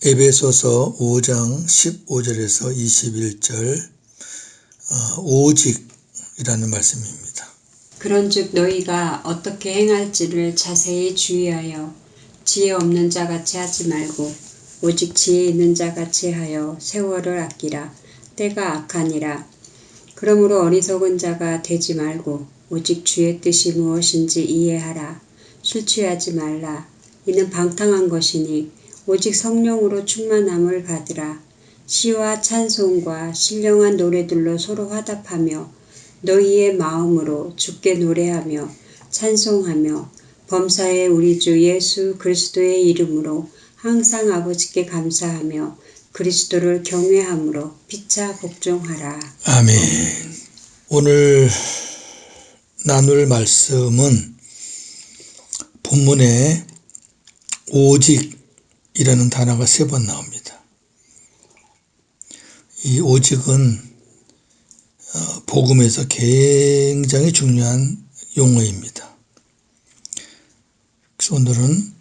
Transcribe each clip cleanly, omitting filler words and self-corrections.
에베소서 5장 15절에서 21절 오직이라는 말씀입니다. 그런즉 너희가 어떻게 행할지를 자세히 주의하여 지혜 없는 자같이 하지 말고 오직 지혜 있는 자같이 하여 세월을 아끼라. 때가 악하니라. 그러므로 어리석은 자가 되지 말고 오직 주의 뜻이 무엇인지 이해하라. 술 취하지 말라. 이는 방탕한 것이니 오직 성령으로 충만함을 받으라. 시와 찬송과 신령한 노래들로 서로 화답하며 너희의 마음으로 주께 노래하며 찬송하며 범사의 우리 주 예수 그리스도의 이름으로 항상 아버지께 감사하며 그리스도를 경외함으로 피차 복종하라. 아멘. 오늘 나눌 말씀은 본문에 오직이라는 단어가 3번 나옵니다. 이 오직은 복음에서 굉장히 중요한 용어입니다. 그래서 오늘은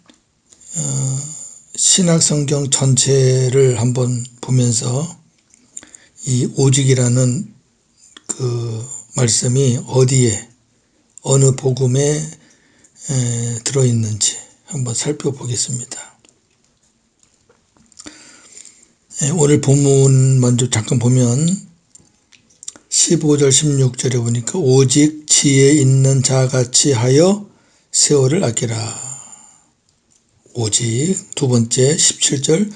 신약성경 전체를 한번 보면서 이 오직이라는 그 말씀이 어디에 어느 복음에 들어있는지 한번 살펴보겠습니다. 오늘 본문 먼저 잠깐 보면 15절 16절에 보니까 오직 지혜 있는 자같이 하여 세월을 아끼라. 오직 두 번째 17절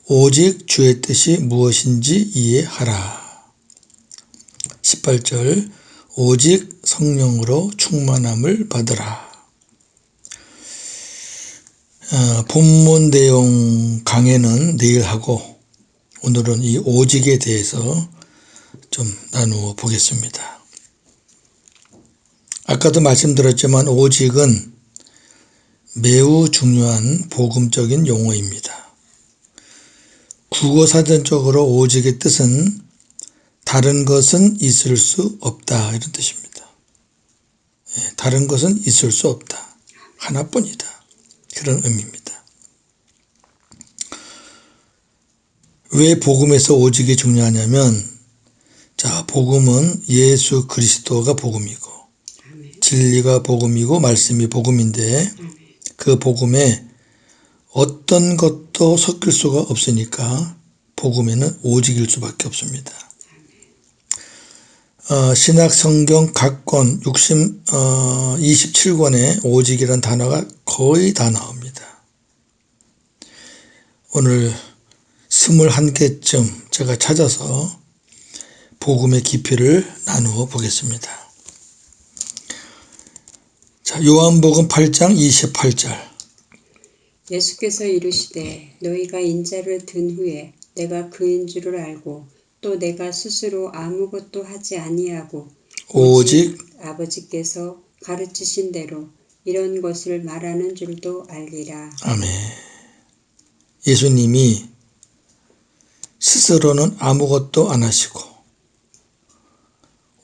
오직 주의 뜻이 무엇인지 이해하라. 18절 오직 성령으로 충만함을 받으라. 본문 내용 강해는 내일 하고 오늘은 이 오직에 대해서 좀 나누어 보겠습니다. 아까도 말씀드렸지만 오직은 매우 중요한 복음적인 용어입니다. 국어사전적으로 오직의 뜻은 다른 것은 있을 수 없다 이런 뜻입니다. 다른 것은 있을 수 없다. 하나뿐이다. 그런 의미입니다. 왜 복음에서 오직이 중요하냐면 자, 복음은 예수 그리스도가 복음이고 진리가 복음이고 말씀이 복음인데 그 복음에 어떤 것도 섞일 수가 없으니까 복음에는 오직일 수밖에 없습니다. 신약성경 각권 27권에 오직이라는 단어가 거의 다 나옵니다. 오늘 21개쯤 제가 찾아서 복음의 깊이를 나누어 보겠습니다. 자, 요한복음 8장 28절 예수께서 이르시되 너희가 인자를 든 후에 내가 그인 줄을 알고 또 내가 스스로 아무것도 하지 아니하고 오직 아버지께서 가르치신 대로 이런 것을 말하는 줄도 알리라. 아멘. 예수님이 스스로는 아무것도 안 하시고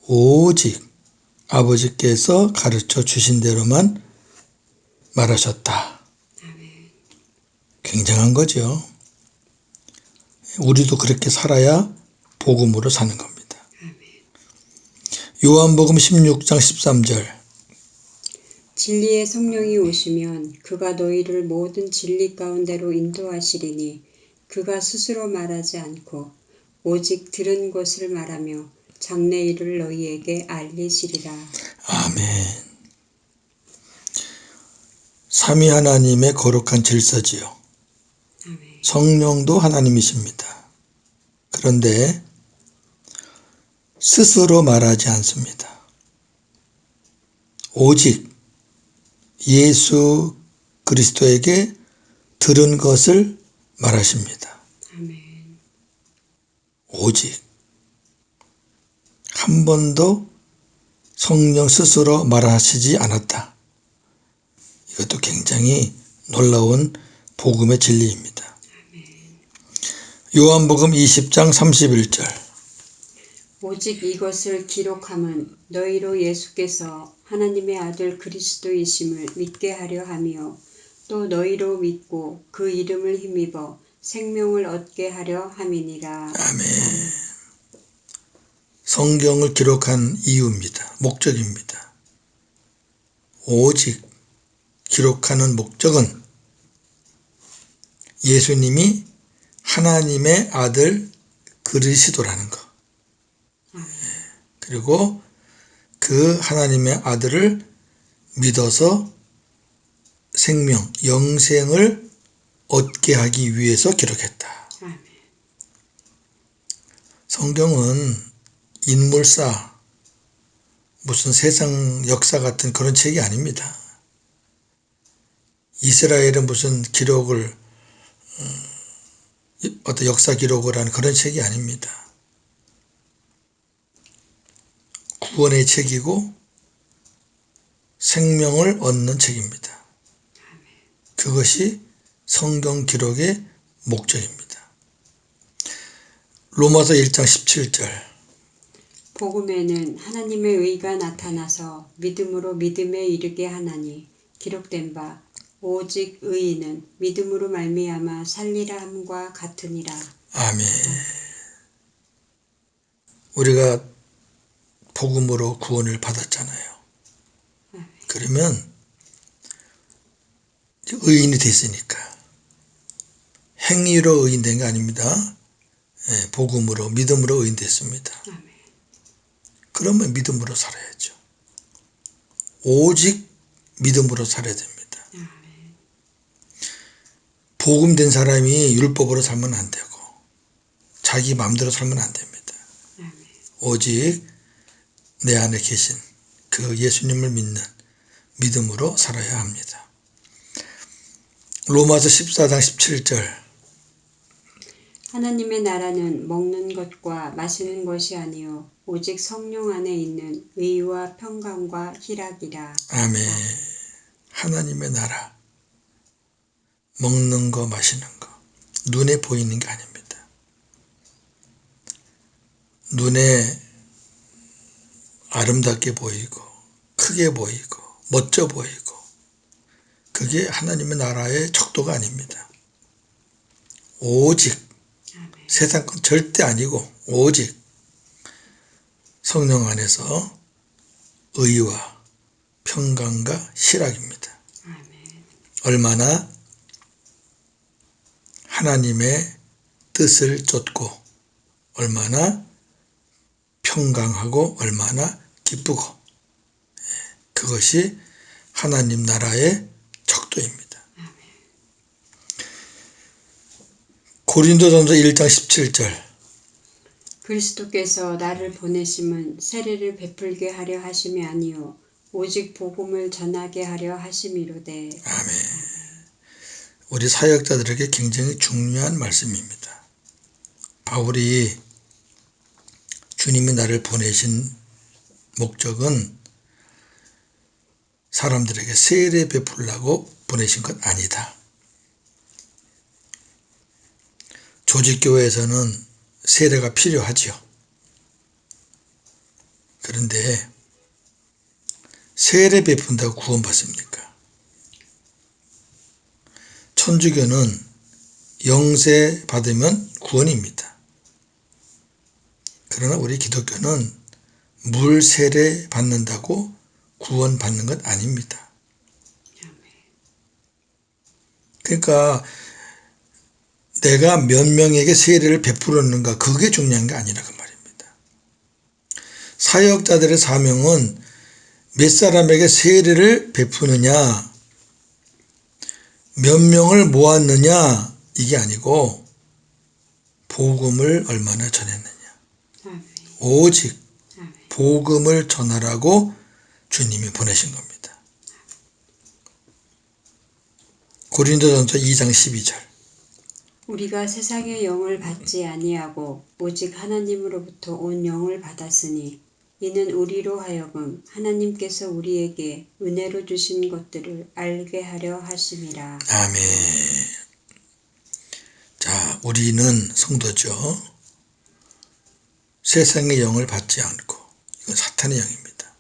오직 아버지께서 가르쳐 주신 대로만 말하셨다. 굉장한 거죠. 우리도 그렇게 살아야 복음으로 사는 겁니다. 요한복음 16장 13절 진리의 성령이 오시면 그가 너희를 모든 진리 가운데로 인도하시리니 그가 스스로 말하지 않고 오직 들은 것을 말하며 장래 일을 너희에게 알리시리라. 아멘. 삼위 하나님의 거룩한 질서지요. 아멘. 성령도 하나님이십니다. 그런데 스스로 말하지 않습니다. 오직 예수 그리스도에게 들은 것을 말하십니다. 아멘. 오직 한 번도 성령 스스로 말하시지 않았다. 이것도 굉장히 놀라운 복음의 진리입니다. 요한복음 20장 31절 오직 이것을 기록함은 너희로 예수께서 하나님의 아들 그리스도이심을 믿게 하려 하며 또 너희로 믿고 그 이름을 힘입어 생명을 얻게 하려 함이니라. 아멘. 성경을 기록한 이유입니다. 목적입니다. 오직 기록하는 목적은 예수님이 하나님의 아들 그리스도라는 것. 그리고 그 하나님의 아들을 믿어서 생명, 영생을 얻게 하기 위해서 기록했다. 성경은 인물사, 무슨 세상 역사 같은 그런 책이 아닙니다. 이스라엘은 무슨 기록을, 어떤 역사 기록을 하는 그런 책이 아닙니다. 구원의 책이고 생명을 얻는 책입니다. 그것이 성경 기록의 목적입니다. 로마서 1장 17절. 복음에는 하나님의 의가 나타나서 믿음으로 믿음에 이르게 하나니 기록된 바 오직 의인은 믿음으로 말미암아 살리라 함과 같으니라. 아멘. 우리가 복음으로 구원을 받았잖아요. 그러면 의인이 됐으니까 행위로 의인된 게 아닙니다. 복음으로 믿음으로 의인 됐습니다. 그러면 믿음으로 살아야죠. 오직 믿음으로 살아야 됩니다. 복음된 사람이 율법으로 살면 안 되고 자기 마음대로 살면 안 됩니다. 오직 내 안에 계신 그 예수님을 믿는 믿음으로 살아야 합니다. 로마서 14장 17절. 하나님의 나라는 먹는 것과 마시는 것이 아니요 오직 성령 안에 있는 의와 평강과 희락이라. 아멘. 하나님의 나라, 먹는 거 마시는 거 눈에 보이는 게 아닙니다. 눈에 아름답게 보이고 크게 보이고 멋져 보이고 그게 하나님의 나라의 척도가 아닙니다. 오직 세상 건 절대 아니고 오직 성령 안에서 의와 평강과 희락입니다. 얼마나 하나님의 뜻을 쫓고 얼마나 평강하고 얼마나 기쁘고 그것이 하나님 나라의 척도입니다. 고린도전서 1장 17절. 그리스도께서 나를 보내심은 세례를 베풀게 하려 하심이 아니요 오직 복음을 전하게 하려 하심이로되. 아멘. 우리 사역자들에게 굉장히 중요한 말씀입니다. 바울이 주님이 나를 보내신 목적은 사람들에게 세례 베풀라고 보내신 것 아니다. 조직교회에서는 세례가 필요하지요. 그런데 세례 베푼다고 구원받습니까? 천주교는 영세 받으면 구원입니다. 그러나 우리 기독교는 물 세례 받는다고 구원 받는 것 아닙니다. 그러니까 내가 몇 명에게 세례를 베풀었는가 그게 중요한 게 아니라 그 말입니다. 사역자들의 사명은 몇 사람에게 세례를 베푸느냐 몇 명을 모았느냐 이게 아니고 복음을 얼마나 전했느냐 오직 복음을 전하라고 주님이 보내신 겁니다. 고린도전서 2장 12절. 우리가 세상의 영을 받지 아니하고 오직 하나님으로부터 온 영을 받았으니 이는 우리로 하여금 하나님께서 우리에게 은혜로 주신 것들을 알게 하려 하심이라. 아멘. 자, 우리는 성도죠. 세상의 영을 받지 않고 이건 사탄의 영입니다.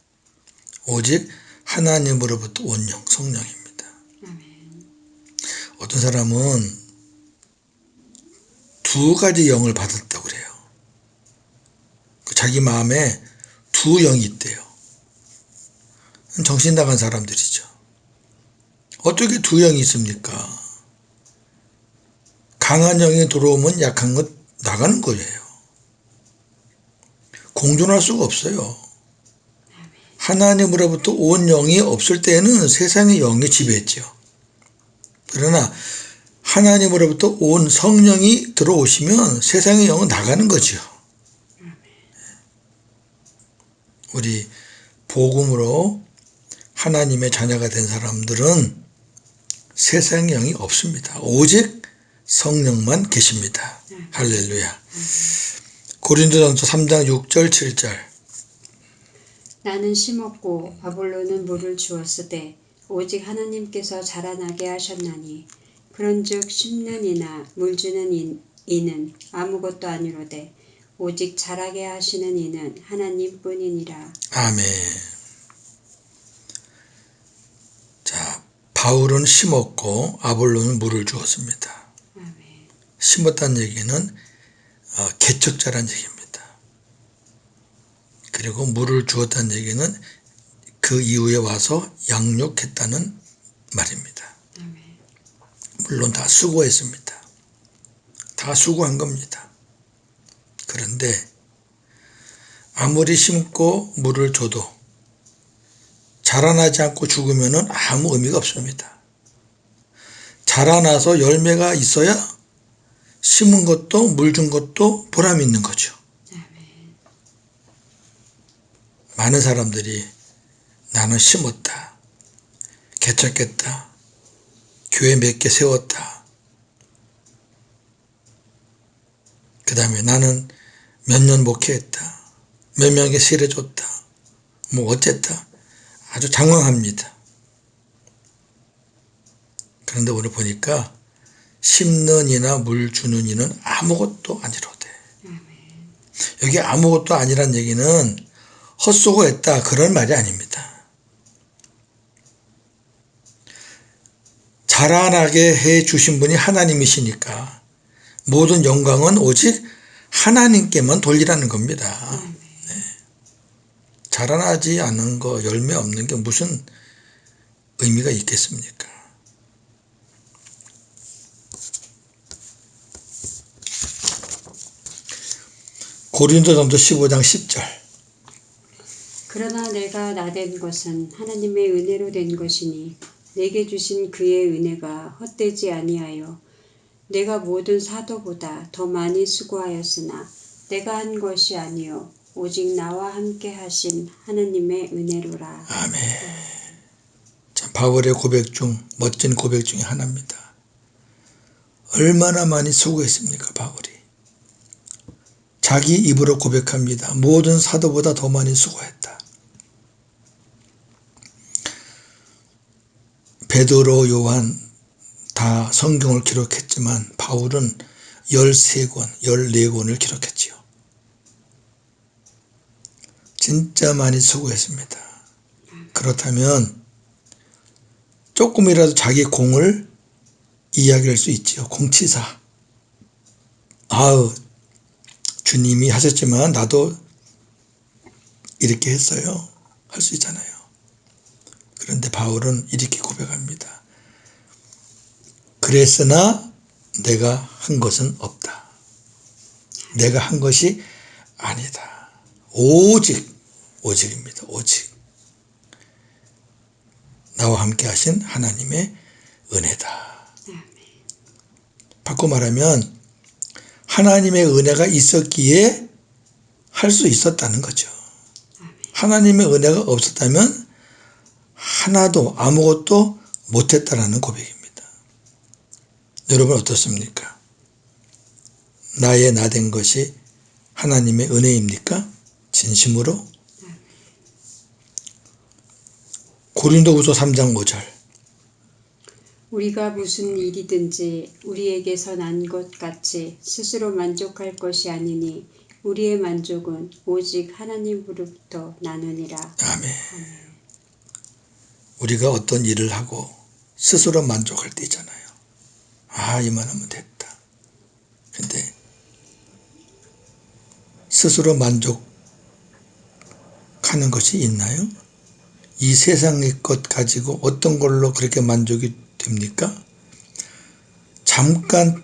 오직 하나님으로부터 온 영, 성령입니다. 아멘. 어떤 사람은 두 가지 영을 받았다고 그래요. 자기 마음에 두 영이 있대요. 정신 나간 사람들이죠. 어떻게 두 영이 있습니까? 강한 영이 들어오면 약한 것 나가는 거예요. 공존할 수가 없어요. 하나님으로부터 온 영이 없을 때는 세상의 영이 지배했죠. 그러나 하나님으로부터 온 성령이 들어오시면 세상의 영은 나가는 거죠. 우리 복음으로 하나님의 자녀가 된 사람들은 세상의 영이 없습니다. 오직 성령만 계십니다. 할렐루야. 고린도전서 3장 6절 7절. 나는 심었고 바볼로는 물을 주었으되 오직 하나님께서 자라나게 하셨나니 그런즉 심는 이나 물 주는 이는 아무것도 아니로되 오직 자라게 하시는 이는 하나님뿐이니라. 아멘. 자, 바울은 심었고 아볼로는 물을 주었습니다. 아멘. 심었다는 얘기는 개척자란 얘기입니다. 그리고 물을 주었다는 얘기는 그 이후에 와서 양육했다는 말입니다. 아멘. 물론 다 수고했습니다. 다 수고한 겁니다. 그런데 아무리 심고 물을 줘도 자라나지 않고 죽으면 아무 의미가 없습니다. 자라나서 열매가 있어야 심은 것도 물 준 것도 보람이 있는 거죠. 아멘. 많은 사람들이 나는 심었다, 개척했다, 교회 몇 개 세웠다, 그 다음에 나는 몇 년 목회했다, 몇 명에게 세례줬다, 뭐 어쨌다. 아주 장황합니다. 그런데 오늘 보니까 심는 이나 물 주는 이는 아무것도 아니로되. 여기 아무것도 아니란 얘기는 헛수고했다 그런 말이 아닙니다. 자라나게 해 주신 분이 하나님이시니까 모든 영광은 오직 하나님께만 돌리라는 겁니다. 네. 자라나지 않은 거, 열매 없는 게 무슨 의미가 있겠습니까? 고린도전서 15장 10절. 그러나 내가 나된 것은 하나님의 은혜로 된 것이니 내게 주신 그의 은혜가 헛되지 아니하여 내가 모든 사도보다 더 많이 수고하였으나 내가 한 것이 아니요 오직 나와 함께 하신 하나님의 은혜로라. 아멘. 자, 바울의 고백 중 멋진 고백 중에 하나입니다. 얼마나 많이 수고했습니까, 바울이. 자기 입으로 고백합니다. 모든 사도보다 더 많이 수고했다. 베드로, 요한 다 성경을 기록했지만 바울은 13권, 14권을 기록했지요. 진짜 많이 수고했습니다. 그렇다면 조금이라도 자기 공을 이야기할 수 있지요. 공치사. 아우, 주님이 하셨지만 나도 이렇게 했어요. 할 수 있잖아요. 그런데 바울은 이렇게 고백합니다. 그랬으나 내가 한 것은 없다. 내가 한 것이 아니다. 오직입니다. 오직. 나와 함께 하신 하나님의 은혜다. 바꿔 말하면 하나님의 은혜가 있었기에 할 수 있었다는 거죠. 하나님의 은혜가 없었다면 하나도 아무것도 못했다라는 고백입니다. 여러분 어떻습니까? 나의 나된 것이 하나님의 은혜입니까? 진심으로? 고린도후서 3장 5절. 우리가 무슨 일이든지 우리에게서 난 것 같이 스스로 만족할 것이 아니니 우리의 만족은 오직 하나님으로부터 나느니라. 아멘. 우리가 어떤 일을 하고 스스로 만족할 때 있잖아요. 아, 이만하면 됐다. 근데 스스로 만족하는 것이 있나요? 이 세상의 것 가지고 어떤 걸로 그렇게 만족이 됩니까? 잠깐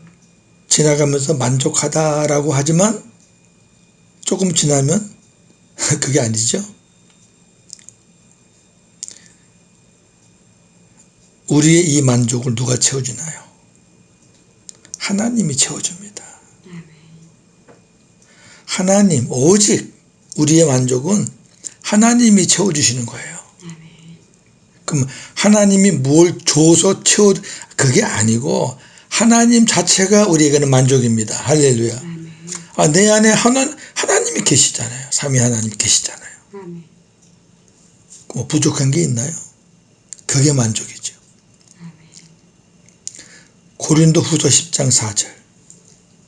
지나가면서 만족하다라고 하지만 조금 지나면 그게 아니죠. 우리의 이 만족을 누가 채워주나요? 하나님이 채워줍니다. 하나님, 오직 우리의 만족은 하나님이 채워주시는 거예요. 그럼 하나님이 뭘 줘서 그게 아니고 하나님 자체가 우리에게는 만족입니다. 할렐루야. 내 안에 하나님이 계시잖아요. 삼위 하나님이 계시잖아요. 뭐 부족한 게 있나요? 그게 만족이죠. 고린도후서 10장 4절.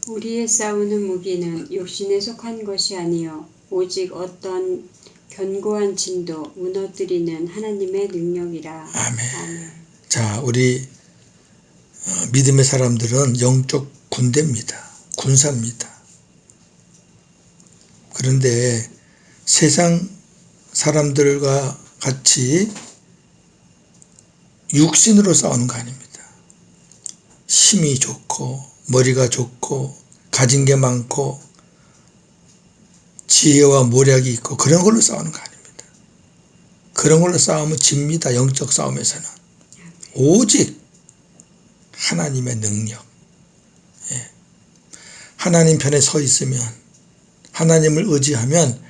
우리의 싸우는 무기는 육신에 속한 것이 아니요 오직 어떤 견고한 진도 무너뜨리는 하나님의 능력이라. 아멘. 자, 우리 믿음의 사람들은 영적 군대입니다. 군사입니다. 그런데 세상 사람들과 같이 육신으로 싸우는 거 아닙니다. 힘이 좋고 머리가 좋고 가진 게 많고 지혜와 모략이 있고 그런 걸로 싸우는 거 아닙니다. 그런 걸로 싸우면 집니다. 영적 싸움에서는. 오직 하나님의 능력. 하나님 편에 서 있으면 하나님을 의지하면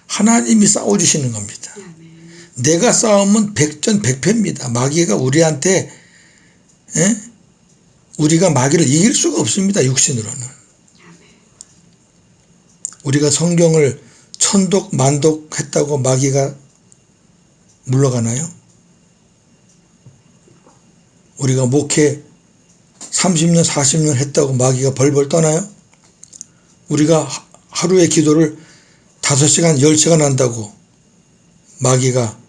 하나님이 싸워주시는 겁니다. 내가 싸우면 백전백패입니다. 마귀가 우리한테 우리가 마귀를 이길 수가 없습니다. 육신으로는. 우리가 성경을 천독 만독 했다고 마귀가 물러가나요? 우리가 목회 30년 40년 했다고 마귀가 벌벌 떠나요? 우리가 하루의 기도를 5시간 10시간 한다고 마귀가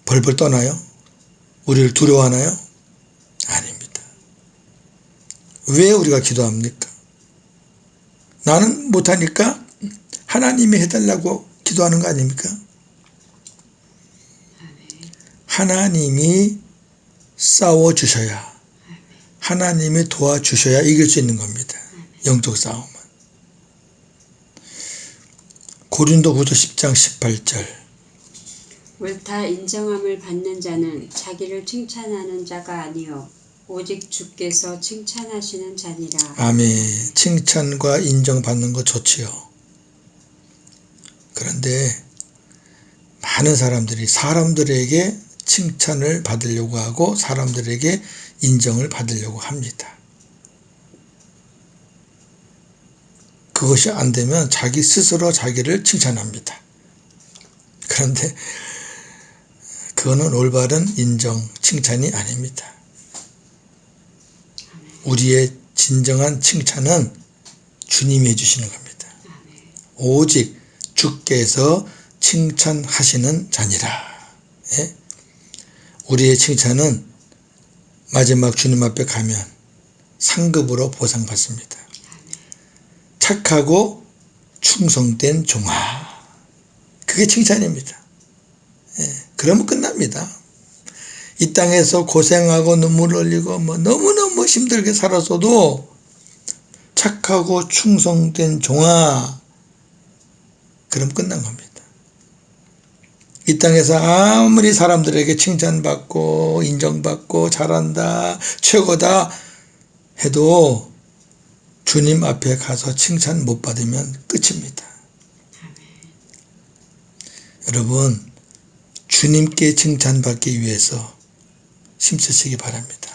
벌벌 떠나요? 우리를 두려워하나요? 아닙니다. 왜 우리가 기도합니까? 나는 못하니까 하나님이 해달라고 기도하는 거 아닙니까? 하나님이 싸워주셔야, 하나님이 도와주셔야 이길 수 있는 겁니다. 영적 싸움은. 고린도후서 10장 18절. 옳다 인정함을 받는 자는 자기를 칭찬하는 자가 아니요 오직 주께서 칭찬하시는 자니라. 아멘. 칭찬과 인정받는 거 좋지요. 그런데 많은 사람들이 사람들에게 칭찬을 받으려고 하고 사람들에게 인정을 받으려고 합니다. 그것이 안 되면 자기 스스로 자기를 칭찬합니다. 그런데 그거는 올바른 인정, 칭찬이 아닙니다. 우리의 진정한 칭찬은 주님이 해주시는 겁니다. 오직 주께서 칭찬하시는 자니라. 우리의 칭찬은 마지막 주님 앞에 가면 상급으로 보상받습니다. 착하고 충성된 종아. 그게 칭찬입니다. 그러면 끝납니다. 이 땅에서 고생하고 눈물 흘리고 너무너무 힘들게 살았어도 착하고 충성된 종아. 그럼 끝난 겁니다. 이 땅에서 아무리 사람들에게 칭찬받고 인정받고 잘한다, 최고다 해도 주님 앞에 가서 칭찬 못 받으면 끝입니다. 여러분, 주님께 칭찬받기 위해서 힘쓰시기 바랍니다.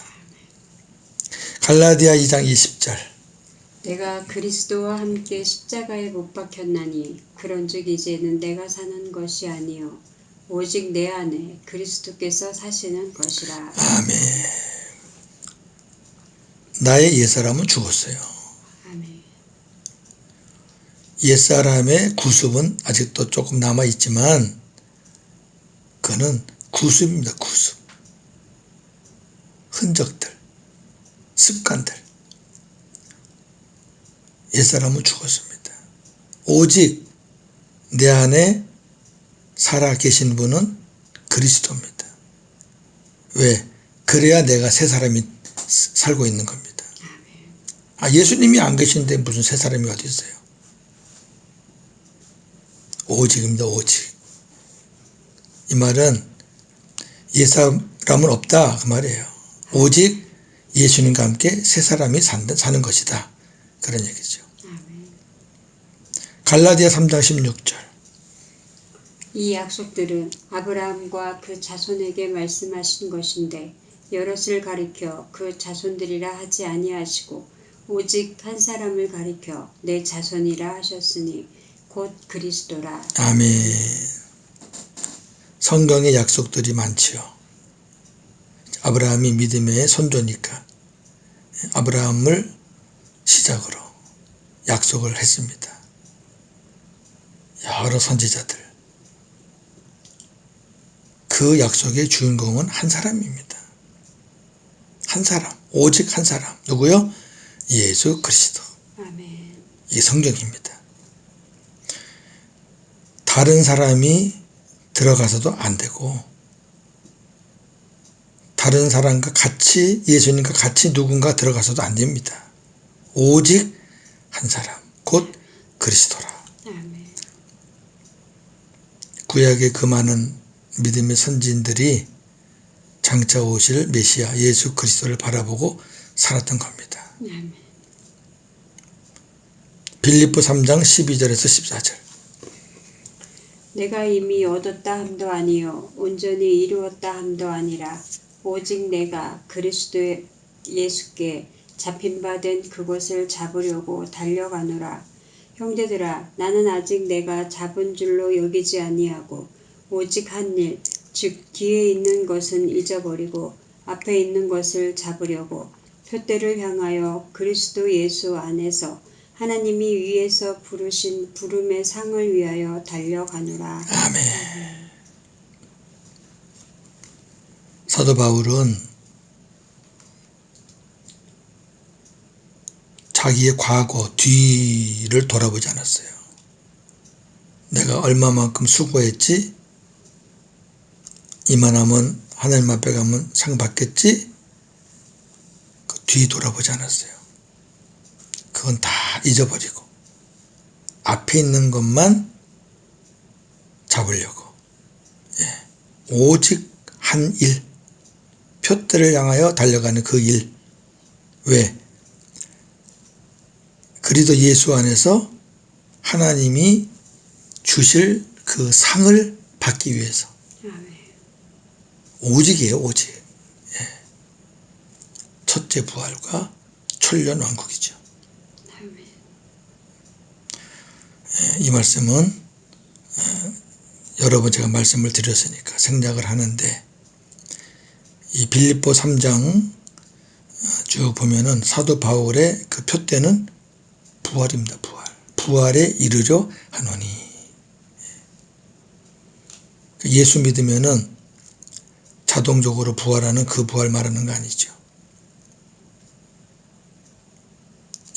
갈라디아 2장 20절. 내가 그리스도와 함께 십자가에 못 박혔나니 그런즉 이제는 내가 사는 것이 아니요 오직 내 안에 그리스도께서 사시는 것이라. 아멘. 나의 옛사람은 죽었어요. 아멘. 옛사람의 구습은 아직도 조금 남아있지만 그거는 구습입니다. 구습. 흔적들, 습관들. 옛사람은 죽었습니다. 오직 내 안에 살아 계신 분은 그리스도입니다. 왜? 그래야 내가 새 사람이 살고 있는 겁니다. 예수님이 안 계신데 무슨 새 사람이 어디 있어요? 오직입니다. 오직. 이 말은 옛사람은 없다 그 말이에요. 오직 예수님과 함께 새 사람이 사는 것이다. 그런 얘기죠. 갈라디아 3장 16절. 이 약속들은 아브라함과 그 자손에게 말씀하신 것인데 여럿을 가리켜 그 자손들이라 하지 아니하시고 오직 한 사람을 가리켜 내 자손이라 하셨으니 곧 그리스도라. 아멘. 성경에 약속들이 많지요. 아브라함이 믿음의 선조니까 아브라함을 시작으로 약속을 했습니다. 여러 선지자들. 그 약속의 주인공은 한 사람입니다. 한 사람, 오직 한 사람. 누구요? 예수 그리스도. 아멘. 이게 성경입니다. 다른 사람이 들어가서도 안 되고 다른 사람과 같이 예수님과 같이 누군가 들어가서도 안 됩니다. 오직 한 사람, 곧 그리스도라. 아멘. 구약의 그 많은 믿음의 선지인들이 장차 오실 메시아 예수 그리스도를 바라보고 살았던 겁니다. 아멘. 빌립보 3장 12절에서 14절. 내가 이미 얻었다 함도 아니요 온전히 이루었다 함도 아니라 오직 내가 그리스도 예수께 잡힌 바 된 그것을 잡으려고 달려가노라. 형제들아, 나는 아직 내가 잡은 줄로 여기지 아니하고 오직 한 일, 즉 뒤에 있는 것은 잊어버리고 앞에 있는 것을 잡으려고 표대를 향하여 그리스도 예수 안에서 하나님이 위에서 부르신 부름의 상을 위하여 달려가노라. 아멘. 사도 바울은 자기의 과거 뒤를 돌아보지 않았어요. 내가 얼마만큼 수고했지? 이만하면 하나님 앞에 가면 상 받겠지? 그 뒤 돌아보지 않았어요. 그건 다 잊어버리고 앞에 있는 것만 잡으려고. 오직 한 일, 표대를 향하여 달려가는 그 일. 왜? 그리스도 예수 안에서 하나님이 주실 그 상을 받기 위해서. 아멘. 오직이에요, 오직. 첫째 부활과 천년 왕국이죠. 아멘. 이 말씀은 여러 번 제가 말씀을 드렸으니까 생략을 하는데, 이 빌립보 3장 쭉 보면은 사도 바울의 그 표대는 부활입니다. 부활. 부활에 이르려 하노니. 예수 믿으면은 자동적으로 부활하는 그 부활 말하는 거 아니죠.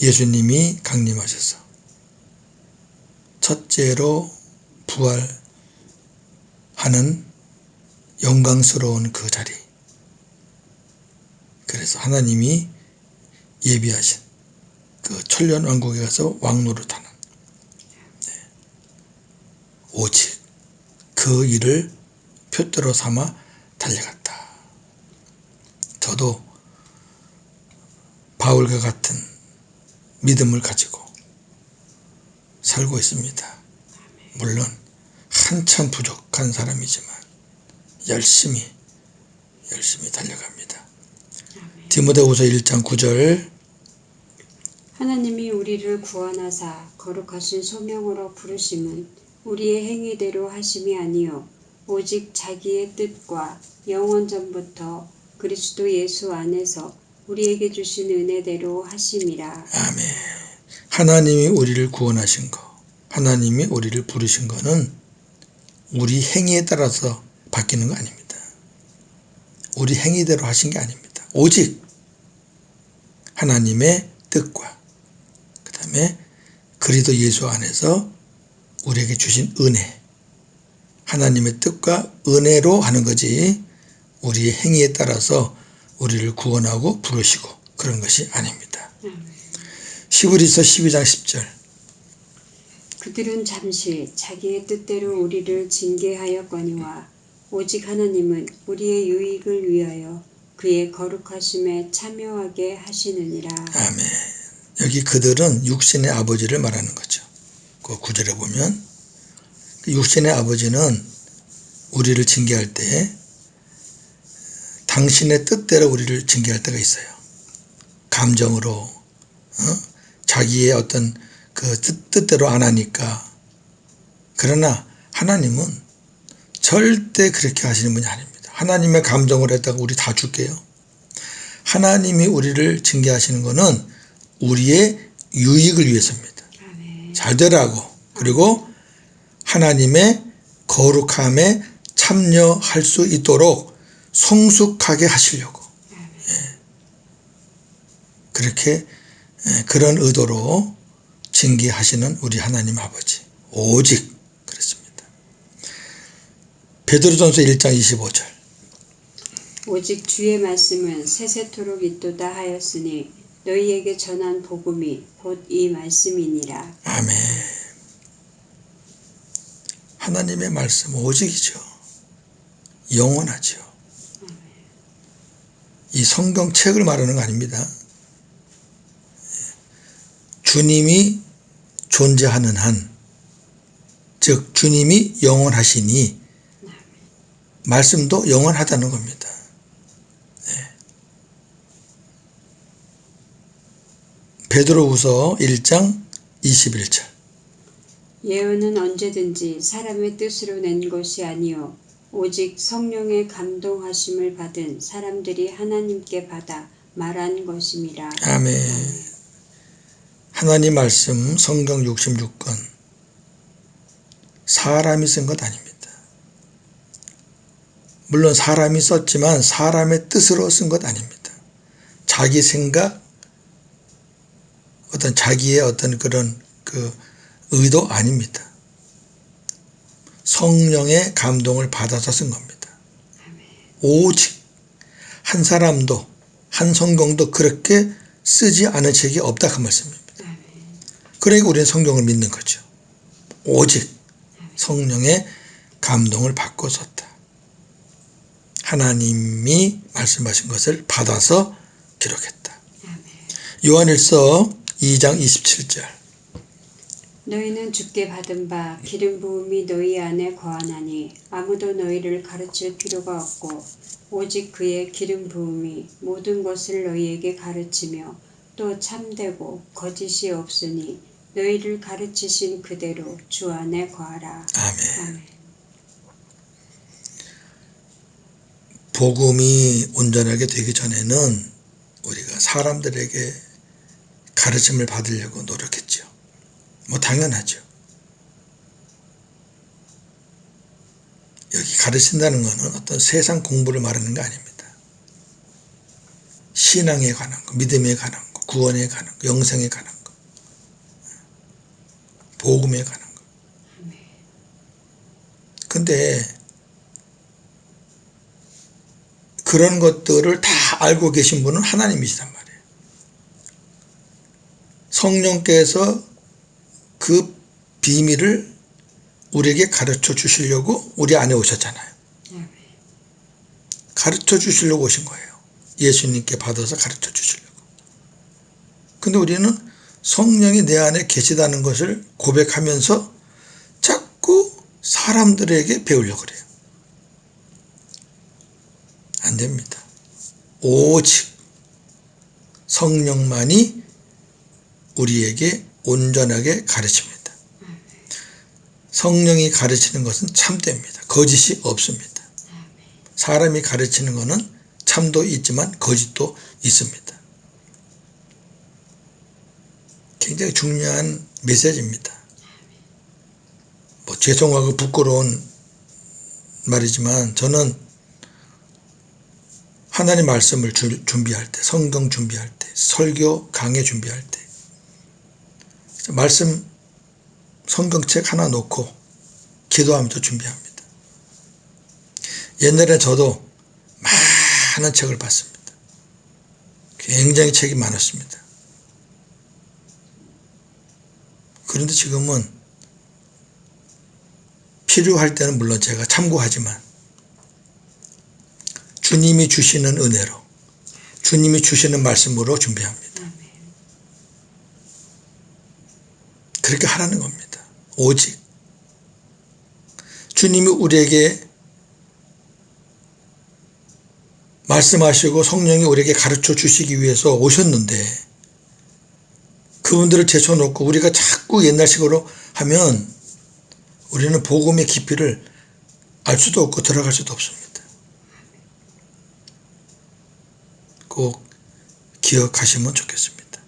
예수님이 강림하셔서 첫째로 부활하는 영광스러운 그 자리. 그래서 하나님이 예비하신 그 천년 왕국에 가서 왕노릇하는, 오직 그 일을 표대로 삼아 달려갔다. 저도 바울과 같은 믿음을 가지고 살고 있습니다. 물론 한참 부족한 사람이지만 열심히 달려갑니다. 디모데후서 1장 9절. 하나님이 우리를 구원하사 거룩하신 소명으로 부르심은 우리의 행위대로 하심이 아니요 오직 자기의 뜻과 영원 전부터 그리스도 예수 안에서 우리에게 주신 은혜대로 하심이라. 아멘. 하나님이 우리를 구원하신 거, 하나님이 우리를 부르신 거는 우리 행위에 따라서 바뀌는 거 아닙니다. 우리 행위대로 하신 게 아닙니다. 오직 하나님의 뜻과 그 다음에 그리스도 예수 안에서 우리에게 주신 은혜, 하나님의 뜻과 은혜로 하는 거지 우리의 행위에 따라서 우리를 구원하고 부르시고 그런 것이 아닙니다. 히브리서 12장 10절. 그들은 잠시 자기의 뜻대로 우리를 징계하였거니와 오직 하나님은 우리의 유익을 위하여 그의 거룩하심에 참여하게 하시느니라. 아멘. 여기 그들은 육신의 아버지를 말하는 거죠. 그 구절에 보면 육신의 아버지는 우리를 징계할 때 당신의 뜻대로 우리를 징계할 때가 있어요. 감정으로 자기의 어떤 그 뜻대로 안 하니까. 그러나 하나님은 절대 그렇게 하시는 분이 아닙니다. 하나님의 감정을 했다가 우리 다 죽게요. 하나님이 우리를 징계하시는 것은 우리의 유익을 위해서입니다. 잘 되라고. 그리고 하나님의 거룩함에 참여할 수 있도록 성숙하게 하시려고. 그렇게 그런 의도로 징계하시는 우리 하나님 아버지. 오직 그렇습니다. 베드로전서 1장 25절. 오직 주의 말씀은 세세토록 있도다 하였으니 너희에게 전한 복음이 곧 이 말씀이니라. 아멘. 하나님의 말씀 오직이죠. 영원하죠. 이 성경책을 말하는 거 아닙니다. 주님이 존재하는 한, 즉 주님이 영원하시니 말씀도 영원하다는 겁니다. 베드로후서 1장 21절. 예언은 언제든지 사람의 뜻으로 낸 것이 아니요 오직 성령의 감동하심을 받은 사람들이 하나님께 받아 말한 것임이라. 아멘. 하나님 말씀 성경 66권 사람이 쓴 것 아닙니다. 물론 사람이 썼지만 사람의 뜻으로 쓴 것 아닙니다. 자기 생각, 어떤 자기의 어떤 그런 그 의도 아닙니다. 성령의 감동을 받아서 쓴 겁니다. 오직 한 사람도 한 성경도 그렇게 쓰지 않은 책이 없다 그 말씀입니다. 그러니까 우리는 성경을 믿는 거죠. 오직 성령의 감동을 받고 썼다. 하나님이 말씀하신 것을 받아서 기록했다. 요한일서 2장 27절. 너희는 주께 받은 바 기름 부음이 너희 안에 거하나니 아무도 너희를 가르칠 필요가 없고 오직 그의 기름 부음이 모든 것을 너희에게 가르치며 또 참되고 거짓이 없으니 너희를 가르치신 그대로 주 안에 거하라. 아멘. 복음이 온전하게 되기 전에는 우리가 사람들에게 가르침을 받으려고 노력했죠. 뭐 당연하죠. 여기 가르친다는 것은 어떤 세상 공부를 말하는 거 아닙니다. 신앙에 관한 거, 믿음에 관한 거, 구원에 관한 거, 영생에 관한 거, 복음에 관한 거. 근데 그런 것들을 다 알고 계신 분은 하나님이시단 말이에요. 성령께서 그 비밀을 우리에게 가르쳐 주시려고 우리 안에 오셨잖아요. 가르쳐 주시려고 오신 거예요. 예수님께 받아서 가르쳐 주시려고. 근데 우리는 성령이 내 안에 계시다는 것을 고백하면서 자꾸 사람들에게 배우려고 그래요. 안 됩니다. 오직 성령만이 우리에게 온전하게 가르칩니다. 성령이 가르치는 것은 참됩니다. 거짓이 없습니다. 사람이 가르치는 것은 참도 있지만 거짓도 있습니다. 굉장히 중요한 메시지입니다. 뭐 죄송하고 부끄러운 말이지만 저는 하나님 말씀을 준비할 때, 성경 준비할 때, 설교 강의 준비할 때 말씀 성경책 하나 놓고 기도하면서 준비합니다. 옛날에 저도 많은 책을 봤습니다. 굉장히 책이 많았습니다. 그런데 지금은 필요할 때는 물론 제가 참고하지만 주님이 주시는 은혜로, 주님이 주시는 말씀으로 준비합니다. 그렇게 하라는 겁니다. 오직 주님이 우리에게 말씀하시고 성령이 우리에게 가르쳐 주시기 위해서 오셨는데 그분들을 제쳐놓고 우리가 자꾸 옛날식으로 하면 우리는 복음의 깊이를 알 수도 없고 들어갈 수도 없습니다. 꼭 기억하시면 좋겠습니다.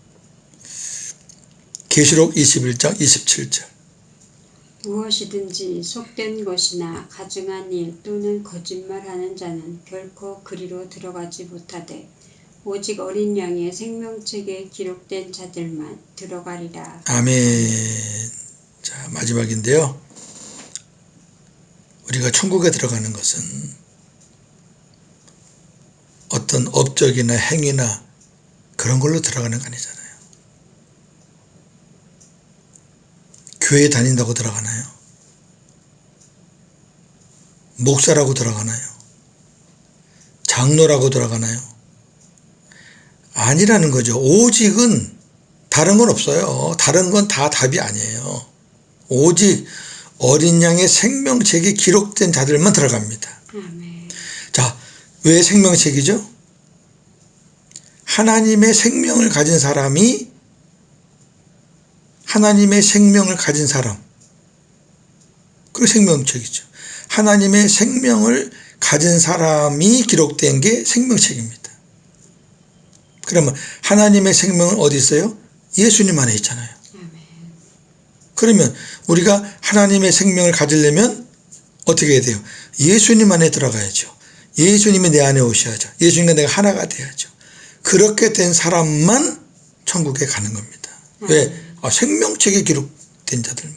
계시록 21장 27절. 무엇이든지 속된 것이나 가증한 일 또는 거짓말하는 자는 결코 그리로 들어가지 못하되 오직 어린 양의 생명책에 기록된 자들만 들어가리라. 아멘. 자, 마지막인데요. 우리가 천국에 들어가는 것은 어떤 업적이나 행위나 그런 걸로 들어가는 거 아니잖아요. 교회 다닌다고 들어가나요? 목사라고 들어가나요? 장로라고 들어가나요? 아니라는 거죠. 오직은 다른 건 없어요. 다른 건 다 답이 아니에요. 오직 어린 양의 생명책이 기록된 자들만 들어갑니다. 아멘. 자, 왜 생명책이죠? 하나님의 생명을 가진 사람이, 하나님의 생명을 가진 사람, 그 생명책이죠. 하나님의 생명을 가진 사람이 기록된 게 생명책입니다. 그러면 하나님의 생명은 어디 있어요? 예수님 안에 있잖아요. 그러면 우리가 하나님의 생명을 가지려면 어떻게 해야 돼요? 예수님 안에 들어가야죠. 예수님이 내 안에 오셔야죠. 예수님과 내가 하나가 돼야죠. 그렇게 된 사람만 천국에 가는 겁니다. 왜? 생명책에 기록된 자들만.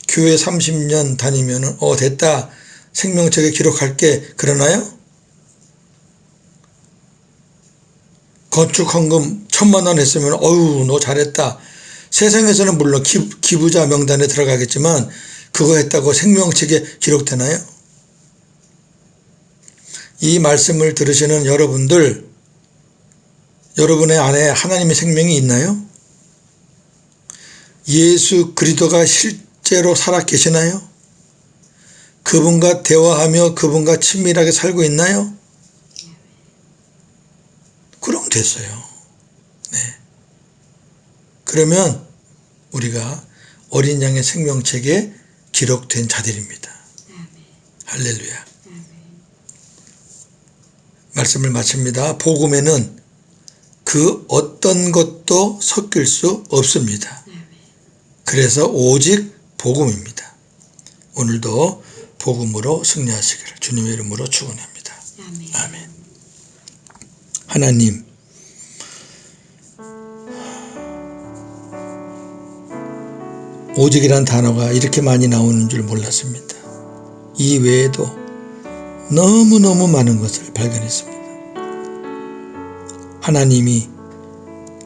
교회 30년 다니면 됐다. 생명책에 기록할게. 그러나요? 건축 헌금 1,000만 원 했으면 어휴 너 잘했다. 세상에서는 물론 기부자 명단에 들어가겠지만 그거 했다고 생명책에 기록되나요? 이 말씀을 들으시는 여러분들, 여러분의 안에 하나님의 생명이 있나요? 예수 그리스도가 실제로 살아 계시나요? 그분과 대화하며 그분과 친밀하게 살고 있나요? 그럼 됐어요. 네. 그러면 우리가 어린 양의 생명책에 기록된 자들입니다. 할렐루야. 말씀을 마칩니다. 복음에는 그 어떤 것도 섞일 수 없습니다. 그래서 오직 복음입니다. 오늘도 복음으로 승리하시기를 주님의 이름으로 축원합니다. 아멘. 하나님, 오직이란 단어가 이렇게 많이 나오는 줄 몰랐습니다. 이 외에도 너무너무 많은 것을 발견했습니다. 하나님이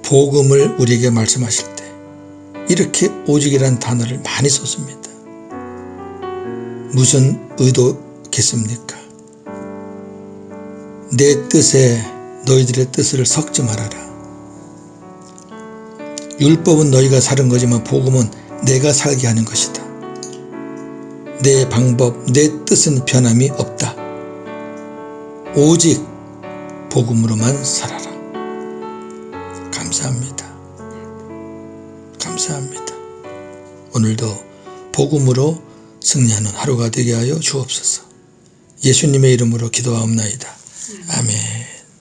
복음을 우리에게 말씀하실 때 이렇게 오직이란 단어를 많이 썼습니다. 무슨 의도겠습니까? 내 뜻에 너희들의 뜻을 섞지 말아라. 율법은 너희가 사는 거지만 복음은 내가 살게 하는 것이다. 내 방법, 내 뜻은 변함이 없다. 오직 복음으로만 살아라. 감사합니다. 감사합니다. 오늘도 복음으로 승리하는 하루가 되게 하여 주옵소서. 예수님의 이름으로 기도하옵나이다. 아멘.